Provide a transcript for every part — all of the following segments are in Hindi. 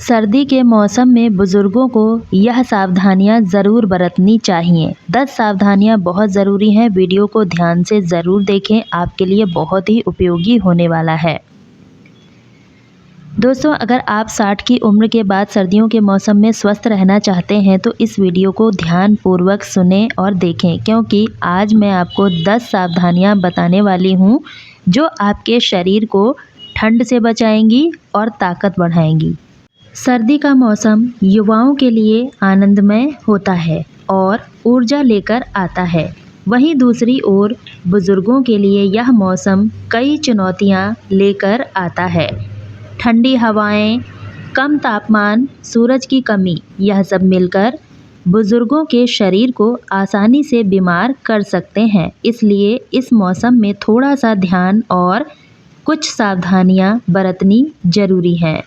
सर्दी के मौसम में बुजुर्गों को यह सावधानियां ज़रूर बरतनी चाहिए। 10 सावधानियां बहुत ज़रूरी हैं। वीडियो को ध्यान से ज़रूर देखें, आपके लिए बहुत ही उपयोगी होने वाला है। दोस्तों, अगर आप 60 की उम्र के बाद सर्दियों के मौसम में स्वस्थ रहना चाहते हैं तो इस वीडियो को ध्यानपूर्वक सुनें और देखें, क्योंकि आज मैं आपको 10 सावधानियां बताने वाली हूं जो आपके शरीर को ठंड से बचाएंगी और ताकत बढ़ाएंगी। सर्दी का मौसम युवाओं के लिए आनंदमय होता है और ऊर्जा लेकर आता है। वहीं दूसरी ओर बुजुर्गों के लिए यह मौसम कई चुनौतियां लेकर आता है। ठंडी हवाएं, कम तापमान, सूरज की कमी, यह सब मिलकर बुजुर्गों के शरीर को आसानी से बीमार कर सकते हैं। इसलिए इस मौसम में थोड़ा सा ध्यान और कुछ सावधानियां बरतनी जरूरी है।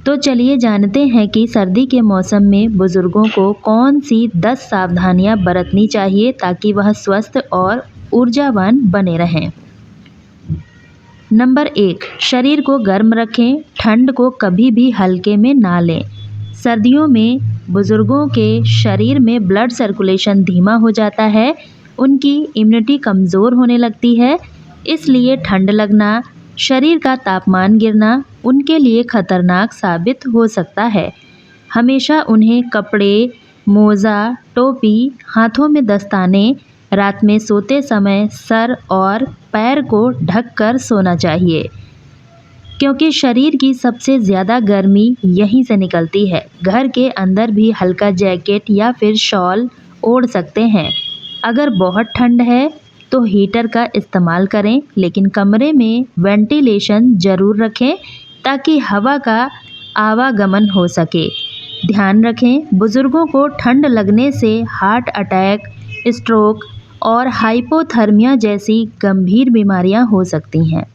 तो चलिए जानते हैं कि सर्दी के मौसम में बुजुर्गों को कौन सी 10 सावधानियां बरतनी चाहिए ताकि वह स्वस्थ और ऊर्जावान बने रहें। नंबर 1, शरीर को गर्म रखें। ठंड को कभी भी हल्के में ना लें। सर्दियों में बुजुर्गों के शरीर में ब्लड सर्कुलेशन धीमा हो जाता है, उनकी इम्यूनिटी कमज़ोर होने लगती है। इसलिए ठंड लगना, शरीर का तापमान गिरना उनके लिए खतरनाक साबित हो सकता है। हमेशा उन्हें कपड़े, मोज़ा, टोपी, हाथों में दस्ताने, रात में सोते समय सर और पैर को ढककर सोना चाहिए, क्योंकि शरीर की सबसे ज़्यादा गर्मी यहीं से निकलती है। घर के अंदर भी हल्का जैकेट या फिर शॉल ओढ़ सकते हैं। अगर बहुत ठंड है तो हीटर का इस्तेमाल करें, लेकिन कमरे में वेंटिलेशन ज़रूर रखें ताकि हवा का आवागमन हो सके। ध्यान रखें, बुजुर्गों को ठंड लगने से हार्ट अटैक, स्ट्रोक और हाइपोथर्मिया जैसी गंभीर बीमारियां हो सकती हैं।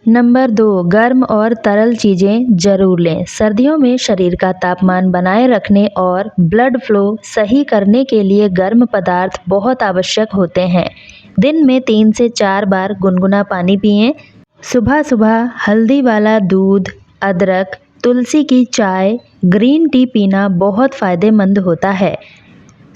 नंबर 2, गर्म और तरल चीज़ें ज़रूर लें। सर्दियों में शरीर का तापमान बनाए रखने और ब्लड फ्लो सही करने के लिए गर्म पदार्थ बहुत आवश्यक होते हैं। दिन में 3 से 4 बार गुनगुना पानी पिएं। सुबह सुबह हल्दी वाला दूध, अदरक, तुलसी की चाय, ग्रीन टी पीना बहुत फ़ायदेमंद होता है।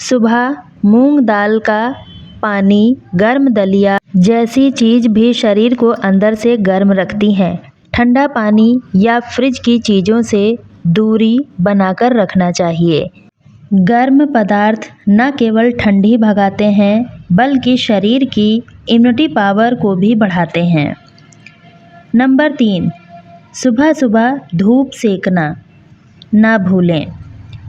सुबह मूंग दाल का पानी, गर्म दलिया जैसी चीज़ भी शरीर को अंदर से गर्म रखती हैं। ठंडा पानी या फ्रिज की चीज़ों से दूरी बनाकर रखना चाहिए। गर्म पदार्थ न केवल ठंडी भगाते हैं बल्कि शरीर की इम्यूनिटी पावर को भी बढ़ाते हैं। नंबर 3, सुबह सुबह धूप सेकना ना भूलें।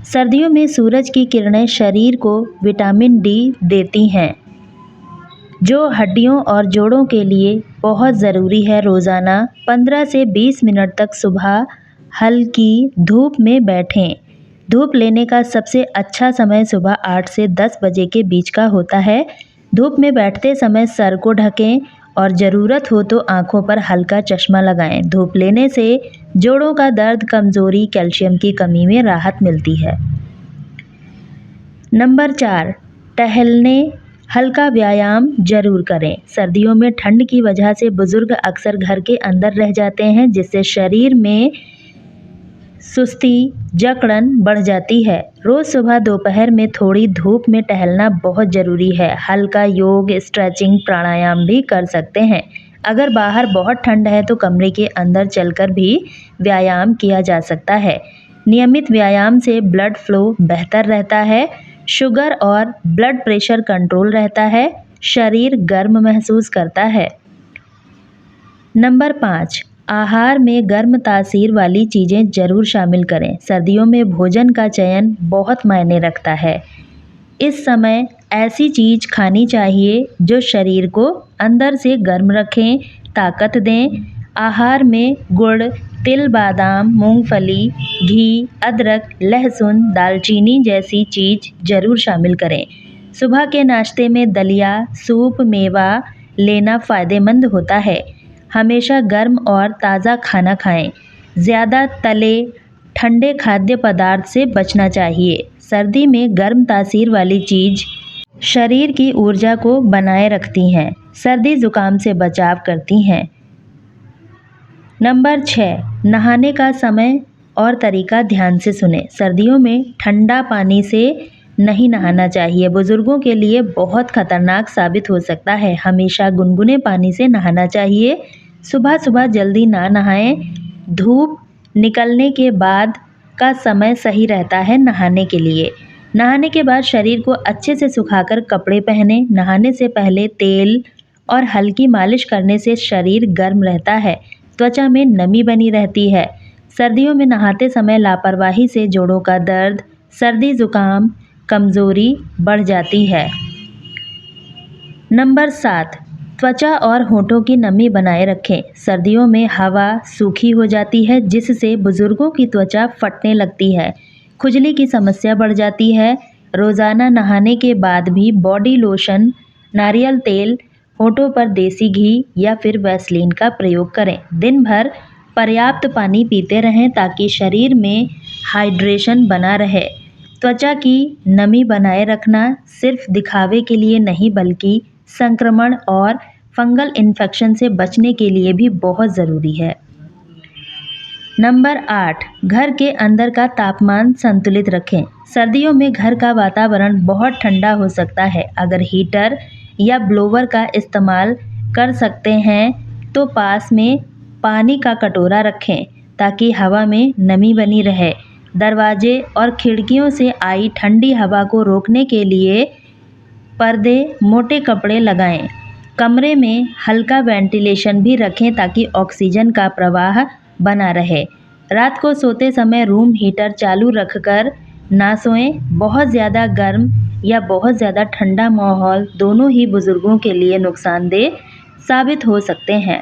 सर्दियों में सूरज की किरणें शरीर को विटामिन डी देती हैं, जो हड्डियों और जोड़ों के लिए बहुत ज़रूरी है। रोज़ाना 15 से 20 मिनट तक सुबह हल्की धूप में बैठें। धूप लेने का सबसे अच्छा समय सुबह 8 से 10 बजे के बीच का होता है। धूप में बैठते समय सर को ढकें और ज़रूरत हो तो आँखों पर हल्का चश्मा लगाएं। धूप लेने से जोड़ों का दर्द, कमज़ोरी, कैल्शियम की कमी में राहत मिलती है। नंबर 4, टहलने, हल्का व्यायाम जरूर करें। सर्दियों में ठंड की वजह से बुजुर्ग अक्सर घर के अंदर रह जाते हैं, जिससे शरीर में सुस्ती, जकड़न बढ़ जाती है। रोज़ सुबह दोपहर में थोड़ी धूप में टहलना बहुत ज़रूरी है। हल्का योग, स्ट्रेचिंग, प्राणायाम भी कर सकते हैं। अगर बाहर बहुत ठंड है तो कमरे के अंदर चलकर भी व्यायाम किया जा सकता है। नियमित व्यायाम से ब्लड फ्लो बेहतर रहता है, शुगर और ब्लड प्रेशर कंट्रोल रहता है, शरीर गर्म महसूस करता है। नंबर 5, आहार में गर्म तासीर वाली चीज़ें ज़रूर शामिल करें। सर्दियों में भोजन का चयन बहुत मायने रखता है। इस समय ऐसी चीज़ खानी चाहिए जो शरीर को अंदर से गर्म रखें, ताकत दें। आहार में गुड़, तिल, बादाम, मूंगफली, घी, अदरक, लहसुन, दालचीनी जैसी चीज़ ज़रूर शामिल करें। सुबह के नाश्ते में दलिया, सूप, मेवा लेना फ़ायदेमंद होता है। हमेशा गर्म और ताज़ा खाना खाएं। ज़्यादा तले, ठंडे खाद्य पदार्थ से बचना चाहिए। सर्दी में गर्म तासीर वाली चीज़ शरीर की ऊर्जा को बनाए रखती हैं, सर्दी ज़ुकाम से बचाव करती हैं। नंबर 6, नहाने का समय और तरीका ध्यान से सुनें। सर्दियों में ठंडा पानी से नहीं नहाना चाहिए, बुजुर्गों के लिए बहुत खतरनाक साबित हो सकता है। हमेशा गुनगुने पानी से नहाना चाहिए। सुबह-सुबह जल्दी ना नहाएं। धूप निकलने के बाद का समय सही रहता है नहाने के लिए। नहाने के बाद शरीर को अच्छे से सुखाकर कपड़े पहनें। नहाने से पहले तेल और हल्की मालिश करने से शरीर गर्म रहता है, त्वचा में नमी बनी रहती है। सर्दियों में नहाते समय लापरवाही से जोड़ों का दर्द, सर्दी जुकाम, कमजोरी बढ़ जाती है। नंबर 7, त्वचा और होठों की नमी बनाए रखें। सर्दियों में हवा सूखी हो जाती है, जिससे बुजुर्गों की त्वचा फटने लगती है, खुजली की समस्या बढ़ जाती है। रोजाना नहाने के बाद भी बॉडी लोशन, नारियल तेल, होठों पर देसी घी या फिर वैसलीन का प्रयोग करें। दिन भर पर्याप्त पानी पीते रहें ताकि शरीर में हाइड्रेशन बना रहे। त्वचा की नमी बनाए रखना सिर्फ दिखावे के लिए नहीं, बल्कि संक्रमण और फंगल इन्फेक्शन से बचने के लिए भी बहुत ज़रूरी है। नंबर 8, घर के अंदर का तापमान संतुलित रखें। सर्दियों में घर का वातावरण बहुत ठंडा हो सकता है। अगर हीटर या ब्लोवर का इस्तेमाल कर सकते हैं तो पास में पानी का कटोरा रखें ताकि हवा में नमी बनी रहे। दरवाजे और खिड़कियों से आई ठंडी हवा को रोकने के लिए पर्दे, मोटे कपड़े लगाएं। कमरे में हल्का वेंटिलेशन भी रखें ताकि ऑक्सीजन का प्रवाह बना रहे। रात को सोते समय रूम हीटर चालू रखकर ना सोएं। बहुत ज़्यादा गर्म या बहुत ज़्यादा ठंडा माहौल दोनों ही बुजुर्गों के लिए नुकसानदेह साबित हो सकते हैं।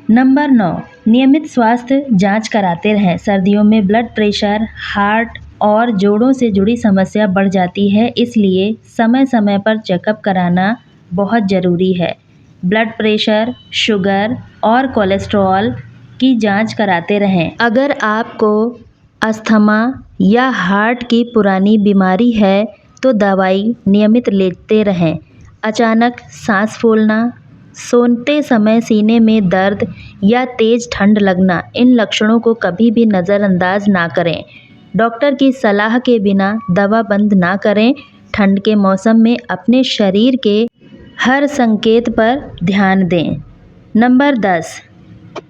नंबर 9, नियमित स्वास्थ्य जांच कराते रहें। सर्दियों में ब्लड प्रेशर, हार्ट और जोड़ों से जुड़ी समस्या बढ़ जाती है, इसलिए समय-समय पर चेकअप कराना बहुत ज़रूरी है। ब्लड प्रेशर, शुगर और कोलेस्ट्रॉल की जांच कराते रहें। अगर आपको अस्थमा या हार्ट की पुरानी बीमारी है तो दवाई नियमित लेते रहें। अचानक सांस फूलना, सोते समय सीने में दर्द या तेज ठंड लगना, इन लक्षणों को कभी भी नज़रअंदाज ना करें। डॉक्टर की सलाह के बिना दवा बंद ना करें। ठंड के मौसम में अपने शरीर के हर संकेत पर ध्यान दें। नंबर 10,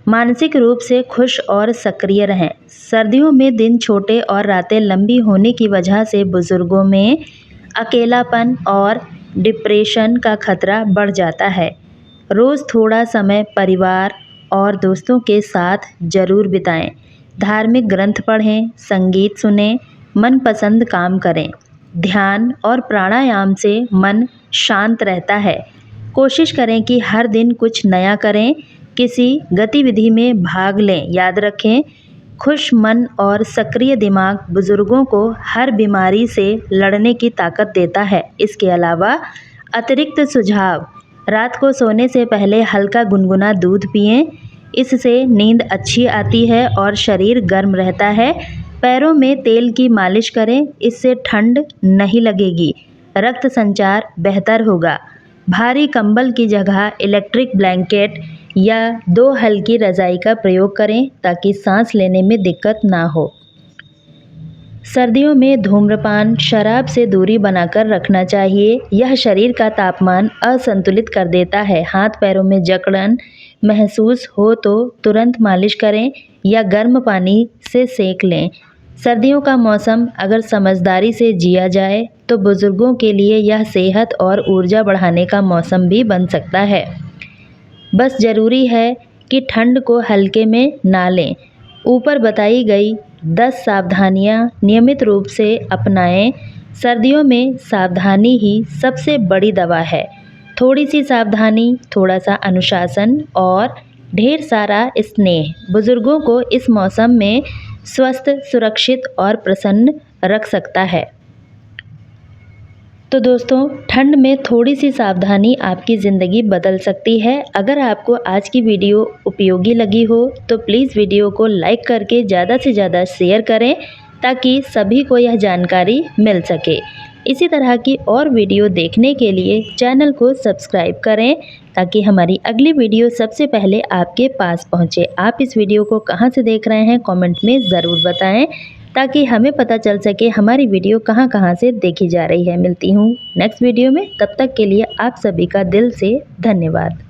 मानसिक रूप से खुश और सक्रिय रहें। सर्दियों में दिन छोटे और रातें लंबी होने की वजह से बुजुर्गों में अकेलापन और डिप्रेशन का खतरा बढ़ जाता है। रोज़ थोड़ा समय परिवार और दोस्तों के साथ ज़रूर बिताएं। धार्मिक ग्रंथ पढ़ें, संगीत सुनें, मनपसंद काम करें। ध्यान और प्राणायाम से मन शांत रहता है। कोशिश करें कि हर दिन कुछ नया करें, किसी गतिविधि में भाग लें। याद रखें, खुश मन और सक्रिय दिमाग बुजुर्गों को हर बीमारी से लड़ने की ताकत देता है। इसके अलावा अतिरिक्त सुझाव, रात को सोने से पहले हल्का गुनगुना दूध पिएं, इससे नींद अच्छी आती है और शरीर गर्म रहता है। पैरों में तेल की मालिश करें, इससे ठंड नहीं लगेगी। रक्त संचार बेहतर होगा। भारी कंबल की जगह इलेक्ट्रिक ब्लैंकेट या 2 हल्की रज़ाई का प्रयोग करें ताकि सांस लेने में दिक्कत ना हो। सर्दियों में धूम्रपान, शराब से दूरी बनाकर रखना चाहिए। यह शरीर का तापमान असंतुलित कर देता है। हाथ पैरों में जकड़न महसूस हो तो तुरंत मालिश करें या गर्म पानी से सेक लें। सर्दियों का मौसम अगर समझदारी से जिया जाए तो बुजुर्गों के लिए यह सेहत और ऊर्जा बढ़ाने का मौसम भी बन सकता है। बस ज़रूरी है कि ठंड को हल्के में ना लें। ऊपर बताई गई 10 सावधानियां नियमित रूप से अपनाएं। सर्दियों में सावधानी ही सबसे बड़ी दवा है। थोड़ी सी सावधानी, थोड़ा सा अनुशासन और ढेर सारा स्नेह बुजुर्गों को इस मौसम में स्वस्थ, सुरक्षित और प्रसन्न रख सकता है। तो दोस्तों, ठंड में थोड़ी सी सावधानी आपकी ज़िंदगी बदल सकती है। अगर आपको आज की वीडियो उपयोगी लगी हो तो प्लीज़ वीडियो को लाइक करके ज़्यादा से ज़्यादा शेयर करें ताकि सभी को यह जानकारी मिल सके। इसी तरह की और वीडियो देखने के लिए चैनल को सब्सक्राइब करें ताकि हमारी अगली वीडियो सबसे पहले आपके पास पहुंचे। आप इस वीडियो को कहां से देख रहे हैं कमेंट में ज़रूर बताएं ताकि हमें पता चल सके हमारी वीडियो कहां से देखी जा रही है। मिलती हूं नेक्स्ट वीडियो में, तब तक के लिए आप सभी का दिल से धन्यवाद।